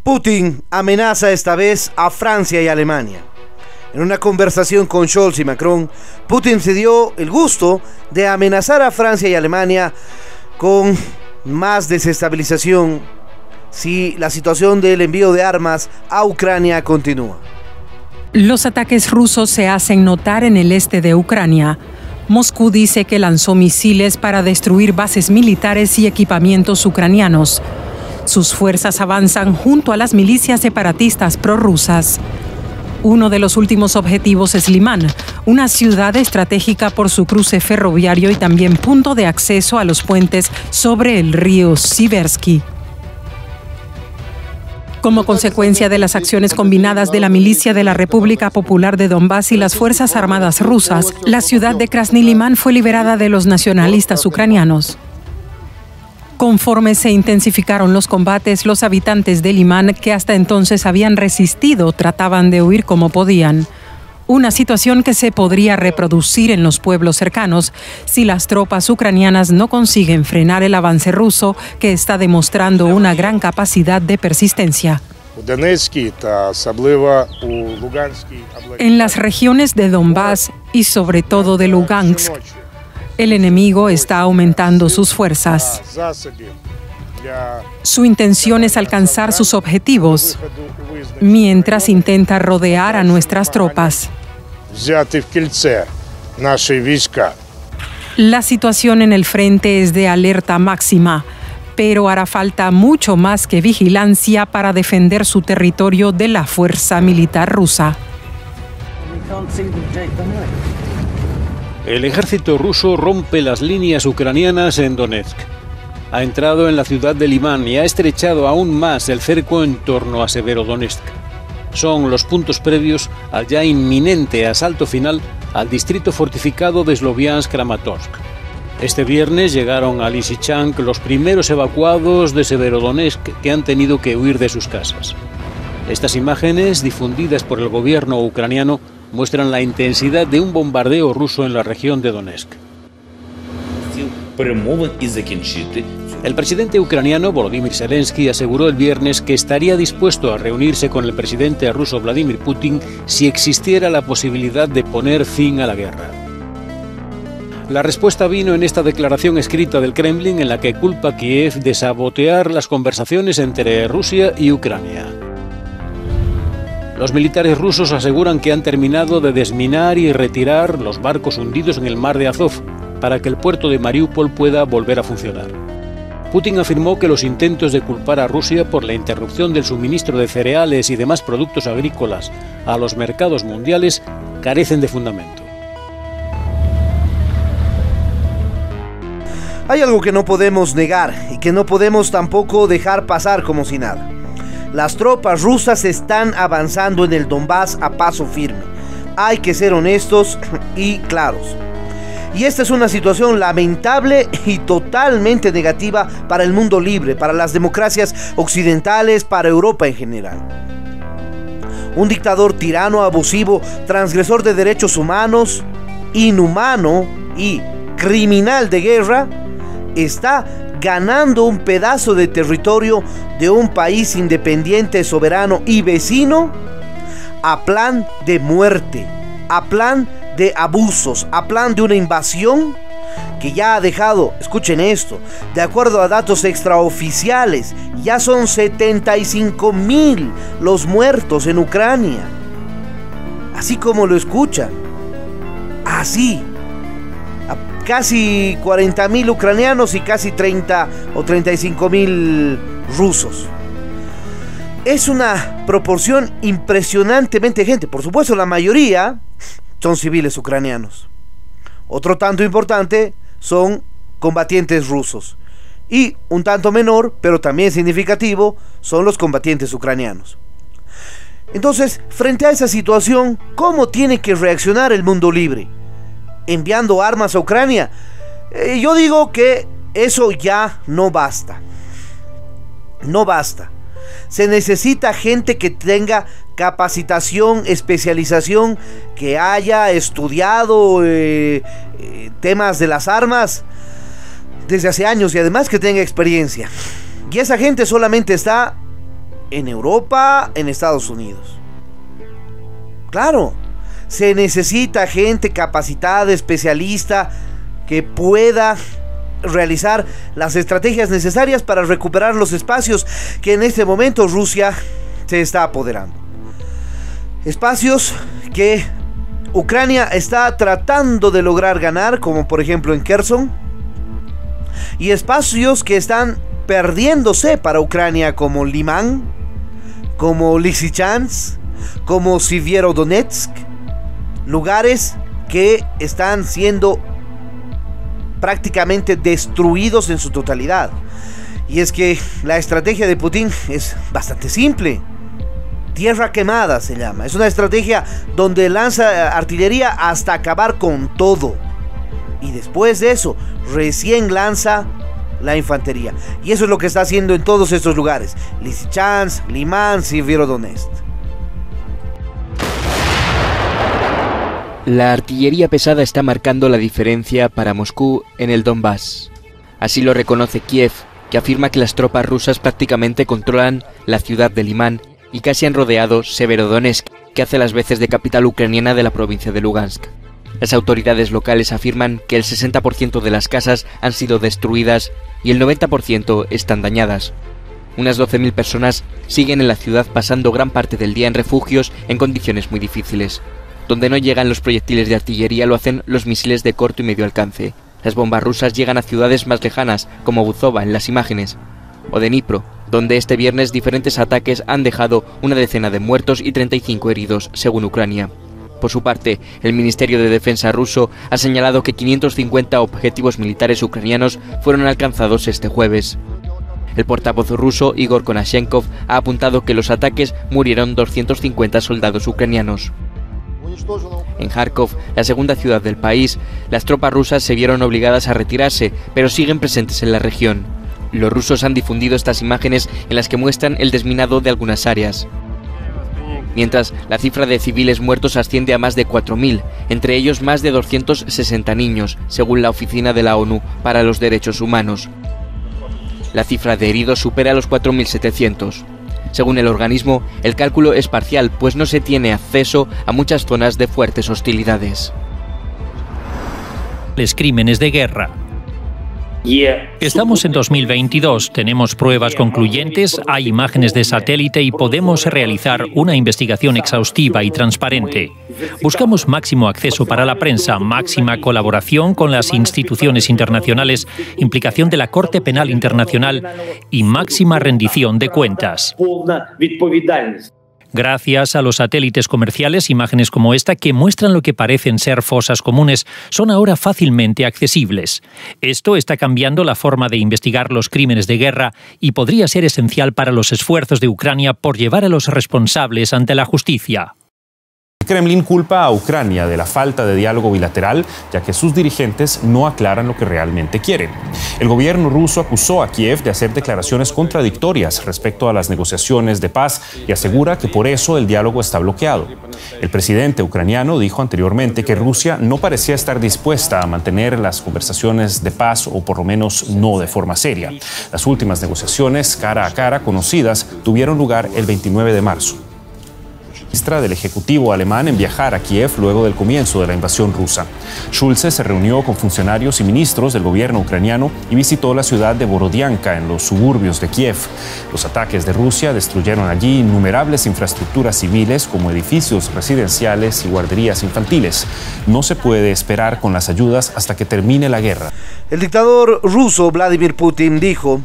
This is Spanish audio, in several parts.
Putin amenaza esta vez a Francia y Alemania. En una conversación con Scholz y Macron, Putin se dio el gusto de amenazar a Francia y Alemania con más desestabilización si la situación del envío de armas a Ucrania continúa. Los ataques rusos se hacen notar en el este de Ucrania. Moscú dice que lanzó misiles para destruir bases militares y equipamientos ucranianos. Sus fuerzas avanzan junto a las milicias separatistas prorrusas. Uno de los últimos objetivos es Limán, una ciudad estratégica por su cruce ferroviario y también punto de acceso a los puentes sobre el río Siversky. Como consecuencia de las acciones combinadas de la milicia de la República Popular de Donbass y las Fuerzas Armadas rusas, la ciudad de Krasny Limán fue liberada de los nacionalistas ucranianos. Conforme se intensificaron los combates, los habitantes de Limán, que hasta entonces habían resistido, trataban de huir como podían. Una situación que se podría reproducir en los pueblos cercanos si las tropas ucranianas no consiguen frenar el avance ruso, que está demostrando una gran capacidad de persistencia. En las regiones de Donbass y sobre todo de Lugansk, el enemigo está aumentando sus fuerzas. Su intención es alcanzar sus objetivos, mientras intenta rodear a nuestras tropas. La situación en el frente es de alerta máxima, pero hará falta mucho más que vigilancia para defender su territorio de la fuerza militar rusa. El ejército ruso rompe las líneas ucranianas en Donetsk. Ha entrado en la ciudad de Limán y ha estrechado aún más el cerco en torno a Severodonetsk. Son los puntos previos al ya inminente asalto final al distrito fortificado de Sloviansk-Kramatorsk. Este viernes llegaron a Lysychansk los primeros evacuados de Severodonetsk que han tenido que huir de sus casas. Estas imágenes, difundidas por el gobierno ucraniano, muestran la intensidad de un bombardeo ruso en la región de Donetsk. El presidente ucraniano Volodymyr Zelensky aseguró el viernes que estaría dispuesto a reunirse con el presidente ruso Vladimir Putin si existiera la posibilidad de poner fin a la guerra. La respuesta vino en esta declaración escrita del Kremlin en la que culpa a Kiev de sabotear las conversaciones entre Rusia y Ucrania. Los militares rusos aseguran que han terminado de desminar y retirar los barcos hundidos en el mar de Azov para que el puerto de Mariupol pueda volver a funcionar. Putin afirmó que los intentos de culpar a Rusia por la interrupción del suministro de cereales y demás productos agrícolas a los mercados mundiales carecen de fundamento. Hay algo que no podemos negar y que no podemos tampoco dejar pasar como si nada. Las tropas rusas están avanzando en el Donbass a paso firme. Hay que ser honestos y claros. Y esta es una situación lamentable y totalmente negativa para el mundo libre, para las democracias occidentales, para Europa en general. Un dictador tirano, abusivo, transgresor de derechos humanos, inhumano y criminal de guerra, está ganando un pedazo de territorio de un país independiente, soberano y vecino a plan de muerte, a plan de abusos, a plan de una invasión que ya ha dejado, escuchen esto, de acuerdo a datos extraoficiales, ya son 75,000 los muertos en Ucrania. Así como lo escuchan, así. Casi 40,000 ucranianos y casi 30 o 35,000 rusos. Es una proporción impresionantemente gente. Por supuesto, la mayoría son civiles ucranianos. Otro tanto importante son combatientes rusos. Y un tanto menor, pero también significativo, son los combatientes ucranianos. Entonces, frente a esa situación, ¿cómo tiene que reaccionar el mundo libre? ¿Enviando armas a Ucrania? Yo digo que eso ya no basta. No basta. Se necesita gente que tenga capacitación, especialización, que haya estudiado temas de las armas desde hace años y además que tenga experiencia. Y esa gente solamente está en Europa, en Estados Unidos. Claro, se necesita gente capacitada, especialista, que pueda realizar las estrategias necesarias para recuperar los espacios que en este momento Rusia se está apoderando. Espacios que Ucrania está tratando de lograr ganar, como por ejemplo en Kherson, y espacios que están perdiéndose para Ucrania, como Limán, como Lysychansk, como Sivierodonetsk, lugares que están siendo prácticamente destruidos en su totalidad. Y es que la estrategia de Putin es bastante simple. Tierra quemada se llama. Es una estrategia donde lanza artillería hasta acabar con todo. Y después de eso, recién lanza la infantería. Y eso es lo que está haciendo en todos estos lugares. Lysychansk, Limán, Sivierodonetsk. La artillería pesada está marcando la diferencia para Moscú en el Donbass. Así lo reconoce Kiev, que afirma que las tropas rusas prácticamente controlan la ciudad de Limán y casi han rodeado Severodonetsk, que hace las veces de capital ucraniana de la provincia de Lugansk. Las autoridades locales afirman que el 60% de las casas han sido destruidas y el 90% están dañadas. Unas 12.000 personas siguen en la ciudad pasando gran parte del día en refugios en condiciones muy difíciles. Donde no llegan los proyectiles de artillería lo hacen los misiles de corto y medio alcance. Las bombas rusas llegan a ciudades más lejanas, como Buzova en las imágenes, o de Dnipro, donde este viernes diferentes ataques han dejado una decena de muertos y 35 heridos, según Ucrania. Por su parte, el Ministerio de Defensa ruso ha señalado que 550 objetivos militares ucranianos fueron alcanzados este jueves. El portavoz ruso Igor Konashenkov ha apuntado que en los ataques murieron 250 soldados ucranianos. En Kharkov, la segunda ciudad del país, las tropas rusas se vieron obligadas a retirarse, pero siguen presentes en la región. Los rusos han difundido estas imágenes en las que muestran el desminado de algunas áreas. Mientras, la cifra de civiles muertos asciende a más de 4.000, entre ellos más de 260 niños, según la Oficina de la ONU para los Derechos Humanos. La cifra de heridos supera los 4.700. Según el organismo, el cálculo es parcial, pues no se tiene acceso a muchas zonas de fuertes hostilidades. Los crímenes de guerra. Estamos en 2022, tenemos pruebas concluyentes, hay imágenes de satélite y podemos realizar una investigación exhaustiva y transparente. Buscamos máximo acceso para la prensa, máxima colaboración con las instituciones internacionales, implicación de la Corte Penal Internacional y máxima rendición de cuentas. Gracias a los satélites comerciales, imágenes como esta, que muestran lo que parecen ser fosas comunes, son ahora fácilmente accesibles. Esto está cambiando la forma de investigar los crímenes de guerra y podría ser esencial para los esfuerzos de Ucrania por llevar a los responsables ante la justicia. El Kremlin culpa a Ucrania de la falta de diálogo bilateral, ya que sus dirigentes no aclaran lo que realmente quieren. El gobierno ruso acusó a Kiev de hacer declaraciones contradictorias respecto a las negociaciones de paz y asegura que por eso el diálogo está bloqueado. El presidente ucraniano dijo anteriormente que Rusia no parecía estar dispuesta a mantener las conversaciones de paz, o por lo menos no de forma seria. Las últimas negociaciones cara a cara conocidas tuvieron lugar el 29 de marzo. Ministra del Ejecutivo alemán en viajar a Kiev luego del comienzo de la invasión rusa. Schulze se reunió con funcionarios y ministros del gobierno ucraniano y visitó la ciudad de Borodianka, en los suburbios de Kiev. Los ataques de Rusia destruyeron allí innumerables infraestructuras civiles como edificios residenciales y guarderías infantiles. No se puede esperar con las ayudas hasta que termine la guerra. El dictador ruso Vladimir Putin dijo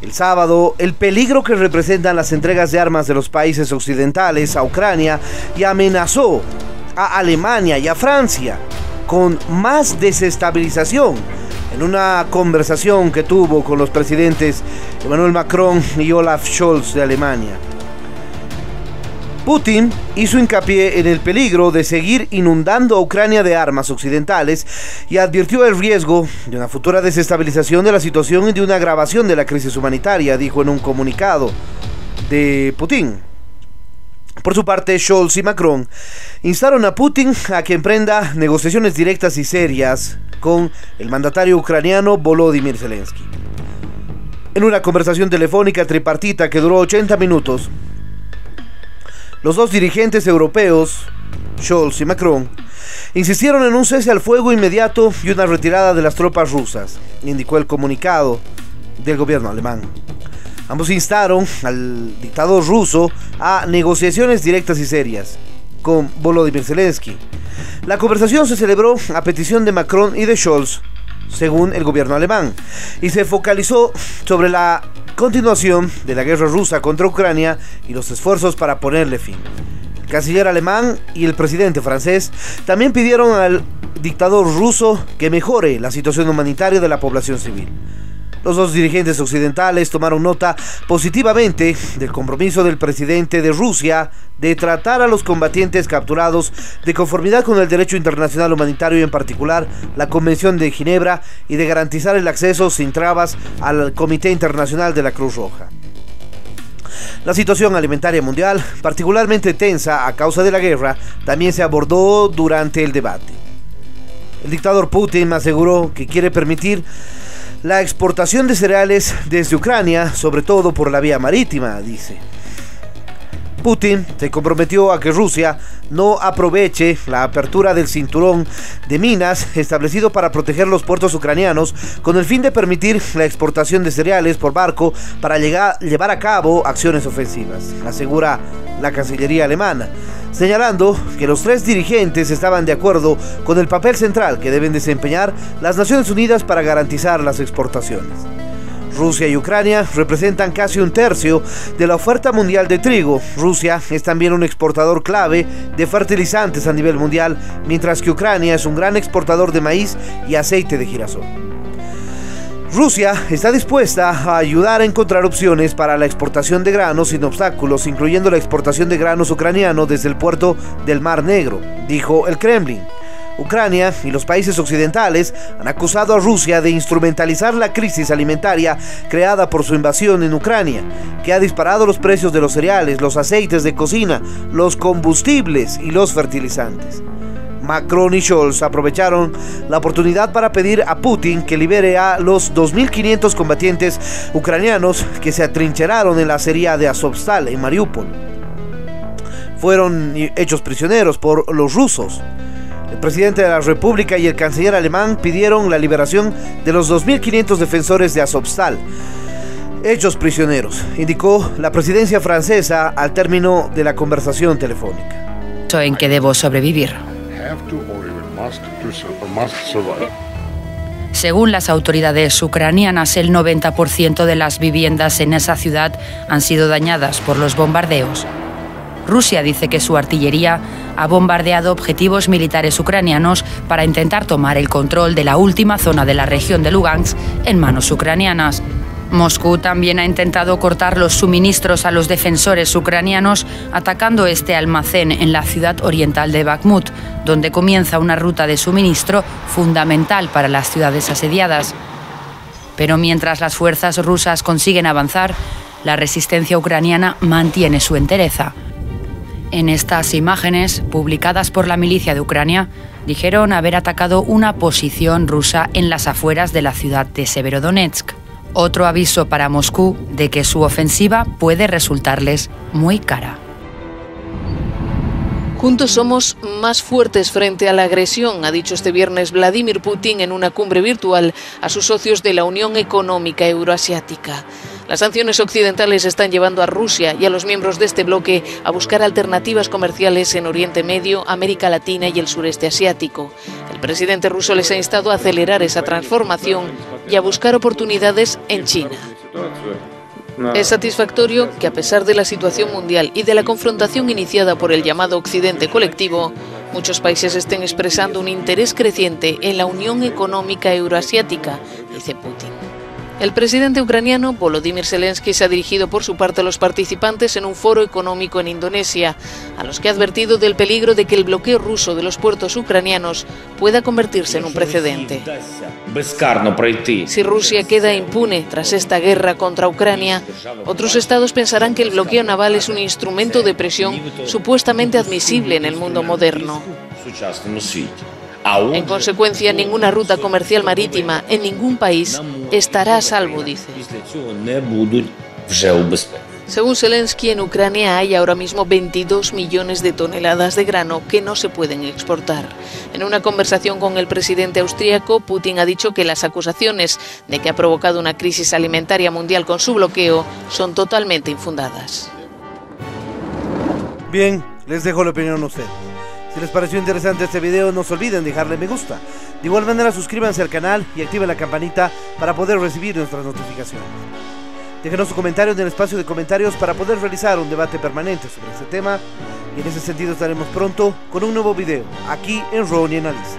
el sábado el peligro que representan las entregas de armas de los países occidentales a Ucrania y amenazó a Alemania y a Francia con más desestabilización en una conversación que tuvo con los presidentes Emmanuel Macron y Olaf Scholz de Alemania. Putin hizo hincapié en el peligro de seguir inundando a Ucrania de armas occidentales y advirtió el riesgo de una futura desestabilización de la situación y de una agravación de la crisis humanitaria, dijo en un comunicado de Putin. Por su parte, Scholz y Macron instaron a Putin a que emprenda negociaciones directas y serias con el mandatario ucraniano Volodymyr Zelensky. En una conversación telefónica tripartita que duró 80 minutos, los dos dirigentes europeos, Scholz y Macron, insistieron en un cese al fuego inmediato y una retirada de las tropas rusas, indicó el comunicado del gobierno alemán. Ambos instaron al dictador ruso a negociaciones directas y serias con Volodymyr Zelensky. La conversación se celebró a petición de Macron y de Scholz, según el gobierno alemán, y se focalizó sobre la continuación de la guerra rusa contra Ucrania y los esfuerzos para ponerle fin. El canciller alemán y el presidente francés también pidieron al dictador ruso que mejore la situación humanitaria de la población civil. Los dos dirigentes occidentales tomaron nota positivamente del compromiso del presidente de Rusia de tratar a los combatientes capturados de conformidad con el derecho internacional humanitario y en particular la Convención de Ginebra y de garantizar el acceso sin trabas al Comité Internacional de la Cruz Roja. La situación alimentaria mundial, particularmente tensa a causa de la guerra, también se abordó durante el debate. El dictador Putin aseguró que quiere permitir la exportación de cereales desde Ucrania, sobre todo por la vía marítima, dice. Putin se comprometió a que Rusia no aproveche la apertura del cinturón de minas establecido para proteger los puertos ucranianos con el fin de permitir la exportación de cereales por barco para llevar a cabo acciones ofensivas, asegura la Cancillería alemana, señalando que los tres dirigentes estaban de acuerdo con el papel central que deben desempeñar las Naciones Unidas para garantizar las exportaciones. Rusia y Ucrania representan casi un tercio de la oferta mundial de trigo. Rusia es también un exportador clave de fertilizantes a nivel mundial, mientras que Ucrania es un gran exportador de maíz y aceite de girasol. Rusia está dispuesta a ayudar a encontrar opciones para la exportación de granos sin obstáculos, incluyendo la exportación de granos ucranianos desde el puerto del Mar Negro, dijo el Kremlin. Ucrania y los países occidentales han acusado a Rusia de instrumentalizar la crisis alimentaria creada por su invasión en Ucrania, que ha disparado los precios de los cereales, los aceites de cocina, los combustibles y los fertilizantes. Macron y Scholz aprovecharon la oportunidad para pedir a Putin que libere a los 2.500 combatientes ucranianos que se atrincheraron en la acería de Azovstal en Mariupol. Fueron hechos prisioneros por los rusos. El presidente de la República y el canciller alemán pidieron la liberación de los 2.500 defensores de Azovstal, hechos prisioneros, indicó la presidencia francesa al término de la conversación telefónica. ¿En qué debo sobrevivir? Según las autoridades ucranianas, el 90% de las viviendas en esa ciudad han sido dañadas por los bombardeos. Rusia dice que su artillería ha bombardeado objetivos militares ucranianos para intentar tomar el control de la última zona de la región de Lugansk en manos ucranianas. Moscú también ha intentado cortar los suministros a los defensores ucranianos, atacando este almacén en la ciudad oriental de Bakhmut, donde comienza una ruta de suministro fundamental para las ciudades asediadas. Pero mientras las fuerzas rusas consiguen avanzar, la resistencia ucraniana mantiene su entereza. En estas imágenes, publicadas por la milicia de Ucrania, dijeron haber atacado una posición rusa en las afueras de la ciudad de Severodonetsk. Otro aviso para Moscú de que su ofensiva puede resultarles muy cara. Juntos somos más fuertes frente a la agresión, ha dicho este viernes Vladimir Putin en una cumbre virtual a sus socios de la Unión Económica Euroasiática. Las sanciones occidentales están llevando a Rusia y a los miembros de este bloque a buscar alternativas comerciales en Oriente Medio, América Latina y el sureste asiático. El presidente ruso les ha instado a acelerar esa transformación y a buscar oportunidades en China. Es satisfactorio que, a pesar de la situación mundial y de la confrontación iniciada por el llamado Occidente colectivo, muchos países estén expresando un interés creciente en la Unión Económica Euroasiática, dice Putin. El presidente ucraniano Volodymyr Zelensky se ha dirigido por su parte a los participantes en un foro económico en Indonesia, a los que ha advertido del peligro de que el bloqueo ruso de los puertos ucranianos pueda convertirse en un precedente. Si Rusia queda impune tras esta guerra contra Ucrania, otros estados pensarán que el bloqueo naval es un instrumento de presión supuestamente admisible en el mundo moderno. En consecuencia, ninguna ruta comercial marítima en ningún país estará a salvo, dice. Según Zelensky, en Ucrania hay ahora mismo 22 millones de toneladas de grano que no se pueden exportar. En una conversación con el presidente austríaco, Putin ha dicho que las acusaciones de que ha provocado una crisis alimentaria mundial con su bloqueo son totalmente infundadas. Bien, les dejo la opinión a ustedes. Si les pareció interesante este video, no se olviden dejarle me gusta. De igual manera, suscríbanse al canal y activen la campanita para poder recibir nuestras notificaciones. Déjenos su comentario en el espacio de comentarios para poder realizar un debate permanente sobre este tema. Y en ese sentido estaremos pronto con un nuevo video aquí en Ronnie Analiza.